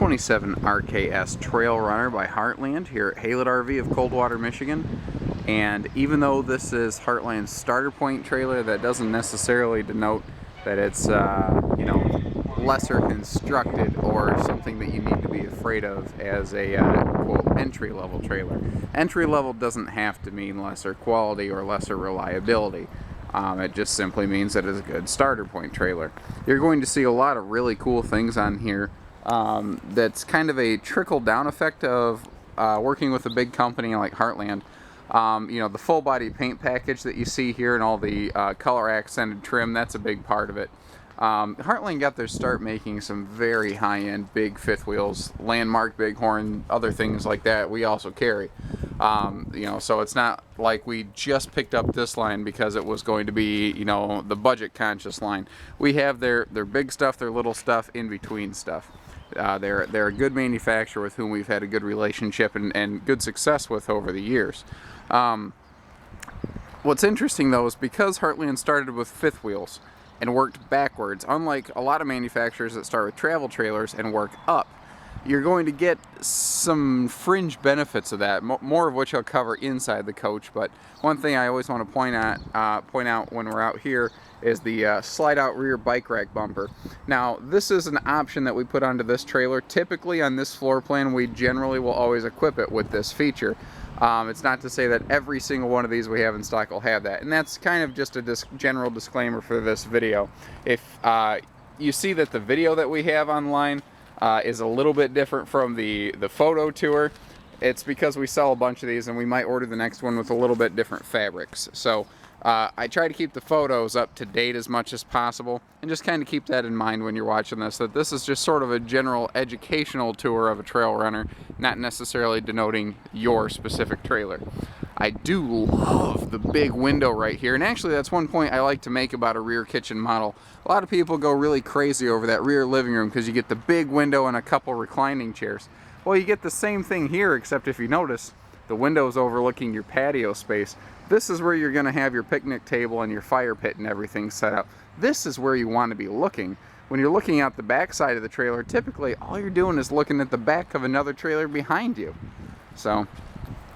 27 RKS Trail Runner by Heartland here at Haylett RV of Coldwater, Michigan. And even though this is Heartland's starter point trailer, that doesn't necessarily denote that it's lesser constructed or something that you need to be afraid of as a quote entry-level trailer. Entry-level doesn't have to mean lesser quality or lesser reliability. It just simply means that it's a good starter point trailer. You're going to see a lot of really cool things on here. That's kind of a trickle-down effect of working with a big company like Heartland. The full body paint package that you see here and all the color accented trim, that's a big part of it. Heartland got their start making some very high-end big fifth wheels, Landmark, Bighorn, other things like that we also carry. So it's not like we just picked up this line because it was going to be, the budget conscious line. We have their big stuff, their little stuff, in between stuff. They're a good manufacturer with whom we've had a good relationship and good success with over the years. What's interesting though is because Heartland started with fifth wheels and worked backwards, unlike a lot of manufacturers that start with travel trailers and work up, you're going to get some fringe benefits of that, more of which I'll cover inside the coach. But one thing I always want to point out when we're out here is the slide-out rear bike rack bumper. Now, this is an option that we put onto this trailer. Typically on this floor plan, we generally will always equip it with this feature. It's not to say that every single one of these we have in stock will have that, and that's kind of just a general disclaimer for this video. If you see that the video that we have online is a little bit different from the photo tour, it's because we sell a bunch of these and we might order the next one with a little bit different fabrics. So I try to keep the photos up to date as much as possible, and just kind of keep that in mind when you're watching this, that this is just sort of a general educational tour of a trail runner, not necessarily denoting your specific trailer. I do love the big window right here, and actually that's one point I like to make about a rear kitchen model. A lot of people go really crazy over that rear living room because you get the big window and a couple reclining chairs. Well, you get the same thing here, except if you notice, the window's overlooking your patio space. This is where you're going to have your picnic table and your fire pit and everything set up. This is where you want to be looking. When you're looking out the back side of the trailer, typically all you're doing is looking at the back of another trailer behind you. So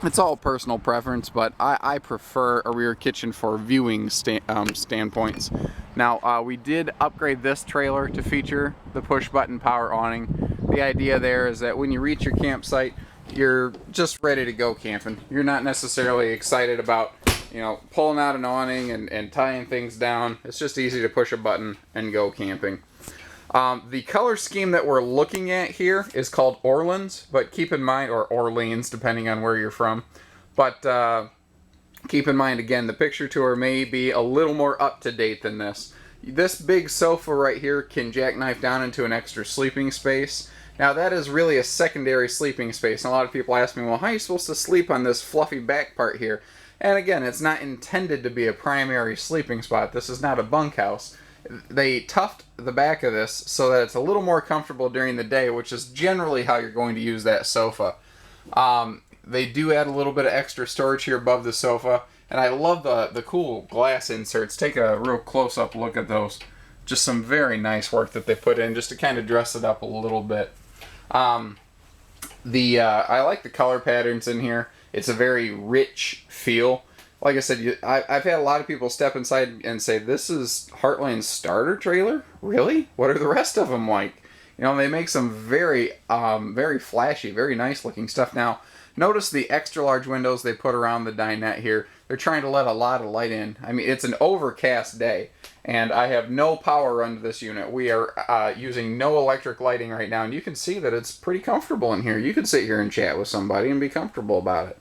it's all personal preference, but I prefer a rear kitchen for viewing standpoints. Now, we did upgrade this trailer to feature the push-button power awning. The idea there is that when you reach your campsite, you're just ready to go camping. You're not necessarily excited about, pulling out an awning and tying things down. It's just easy to push a button and go camping. The color scheme that we're looking at here is called Orleans, but keep in mind, or Orleans, depending on where you're from. But keep in mind, again, the picture tour may be a little more up-to-date than this. This big sofa right here can jackknife down into an extra sleeping space. Now, that is really a secondary sleeping space. And a lot of people ask me, well, how are you supposed to sleep on this fluffy back part here? And again, it's not intended to be a primary sleeping spot. This is not a bunkhouse. They tuft the back of this so that it's a little more comfortable during the day, which is generally how you're going to use that sofa. They do add a little bit of extra storage here above the sofa, and I love the cool glass inserts. Take a real close-up look at those. Just some very nice work that they put in just to kind of dress it up a little bit. I like the color patterns in here. It's a very rich feel. Like I said, I've had a lot of people step inside and say, this is Heartland's starter trailer? Really? What are the rest of them like? They make some very flashy, very nice looking stuff. Now, notice the extra large windows they put around the dinette here. They're trying to let a lot of light in. I mean, it's an overcast day, and I have no power run to this unit. We are using no electric lighting right now, and you can see that it's pretty comfortable in here. You could sit here and chat with somebody and be comfortable about it.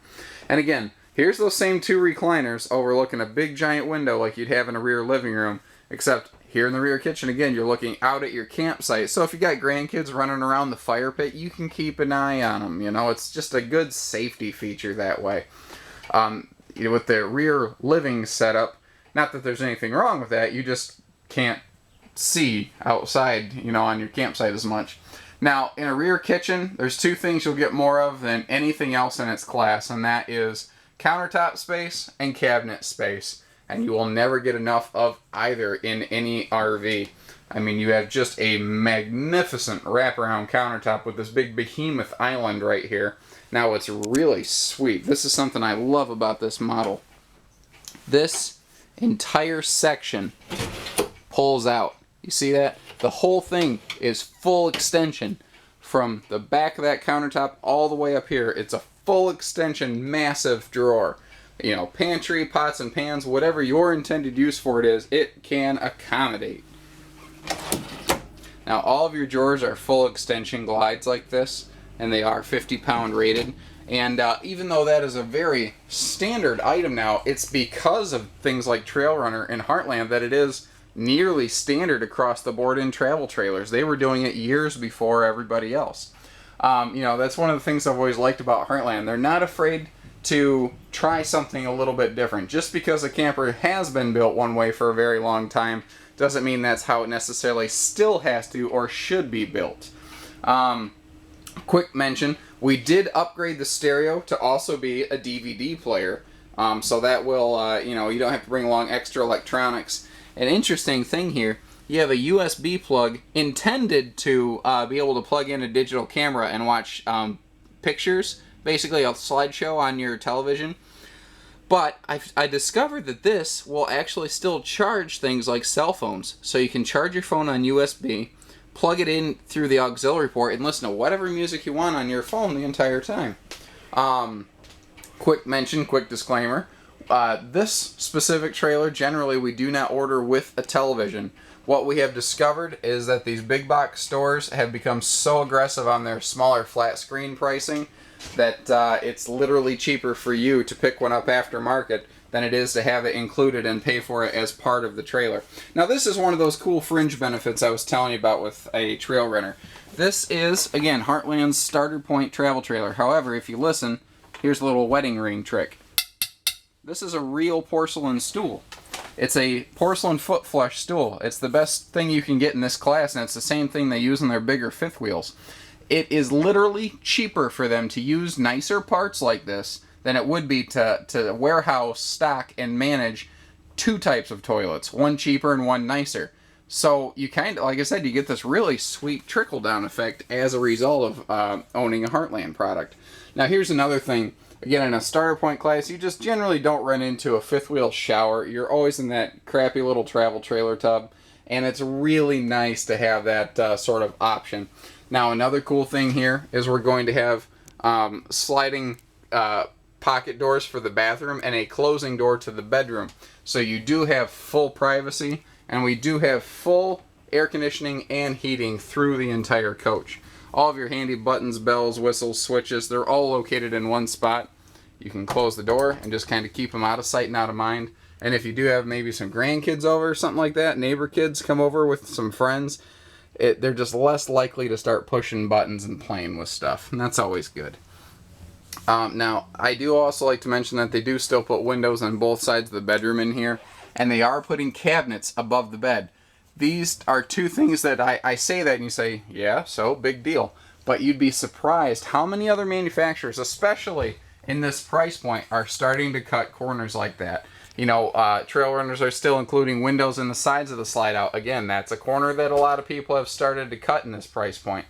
And again, here's those same two recliners overlooking a big giant window like you'd have in a rear living room, except here in the rear kitchen, again, you're looking out at your campsite. So if you got grandkids running around the fire pit, you can keep an eye on them. It's just a good safety feature that way. With the rear living setup, not that there's anything wrong with that, you just can't see outside, on your campsite as much. Now, in a rear kitchen, there's two things you'll get more of than anything else in its class, and that is countertop space and cabinet space. And you will never get enough of either in any RV. I mean, you have just a magnificent wraparound countertop with this big behemoth island right here. Now, what's really sweet, this is something I love about this model. This entire section pulls out. You see that? The whole thing is full extension from the back of that countertop all the way up here. It's a full extension, massive drawer. You know, pantry, pots and pans, whatever your intended use for it is, it can accommodate. Now, all of your drawers are full extension glides like this, and they are 50-pound rated. And even though that is a very standard item now, it's because of things like Trail Runner and Heartland that it is nearly standard across the board in travel trailers. They were doing it years before everybody else. You know, that's one of the things I've always liked about Heartland. They're not afraid to try something a little bit different. Just because a camper has been built one way for a very long time doesn't mean that's how it necessarily still has to or should be built. Quick mention, we did upgrade the stereo to also be a DVD player. So that will, you know, you don't have to bring along extra electronics. An interesting thing here, you have a USB plug intended to be able to plug in a digital camera and watch pictures, basically a slideshow on your television. But I discovered that this will actually still charge things like cell phones. So you can charge your phone on USB, plug it in through the auxiliary port, and listen to whatever music you want on your phone the entire time. Quick mention, quick disclaimer. This specific trailer, generally we do not order with a television. What we have discovered is that these big box stores have become so aggressive on their smaller flat screen pricing that it's literally cheaper for you to pick one up aftermarket than it is to have it included and pay for it as part of the trailer. Now, this is one of those cool fringe benefits I was telling you about with a Trail Runner. This is, again, Heartland's starter point travel trailer. However, if you listen, here's a little wedding ring trick. This is a real porcelain stool. It's a porcelain foot flush stool. It's the best thing you can get in this class, and it's the same thing they use in their bigger fifth wheels. It is literally cheaper for them to use nicer parts like this than it would be to warehouse, stock, and manage two types of toilets, one cheaper and one nicer. So you kind of, like I said, you get this really sweet trickle-down effect as a result of owning a Heartland product. Now here's another thing. Again, in a starter point class, you just generally don't run into a fifth wheel shower. You're always in that crappy little travel trailer tub, and it's really nice to have that sort of option. Now, another cool thing here is we're going to have sliding pocket doors for the bathroom and a closing door to the bedroom. So you do have full privacy, and we do have full air conditioning and heating through the entire coach. All of your handy buttons, bells, whistles, switches, they're all located in one spot. You can close the door and just kind of keep them out of sight and out of mind. And if you do have maybe some grandkids over or something like that, neighbor kids come over with some friends, they're just less likely to start pushing buttons and playing with stuff. And that's always good. Now, I do also like to mention that they do still put windows on both sides of the bedroom in here. And they are putting cabinets above the bed. These are two things that I say that and you say, yeah, so big deal. But you'd be surprised how many other manufacturers, especially in this price point, are starting to cut corners like that. You know, Trail Runners are still including windows in the sides of the slide out. Again, that's a corner that a lot of people have started to cut in this price point.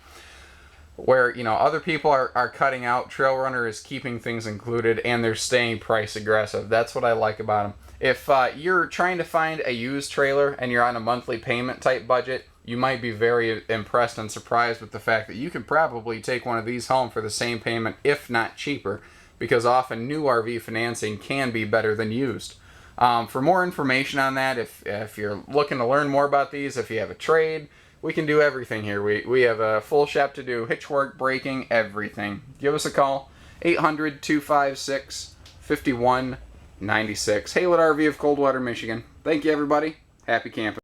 Where, you know, other people are cutting out, Trail Runner is keeping things included and they're staying price aggressive. That's what I like about them. If you're trying to find a used trailer and you're on a monthly payment type budget, you might be very impressed and surprised with the fact that you can probably take one of these home for the same payment, if not cheaper, because often new RV financing can be better than used. For more information on that, if you're looking to learn more about these, if you have a trade, we can do everything here. We have a full shop to do, hitch work, braking, everything. Give us a call, 800-256-5196. Haylett RV of Coldwater, Michigan. Thank you, everybody. Happy camping.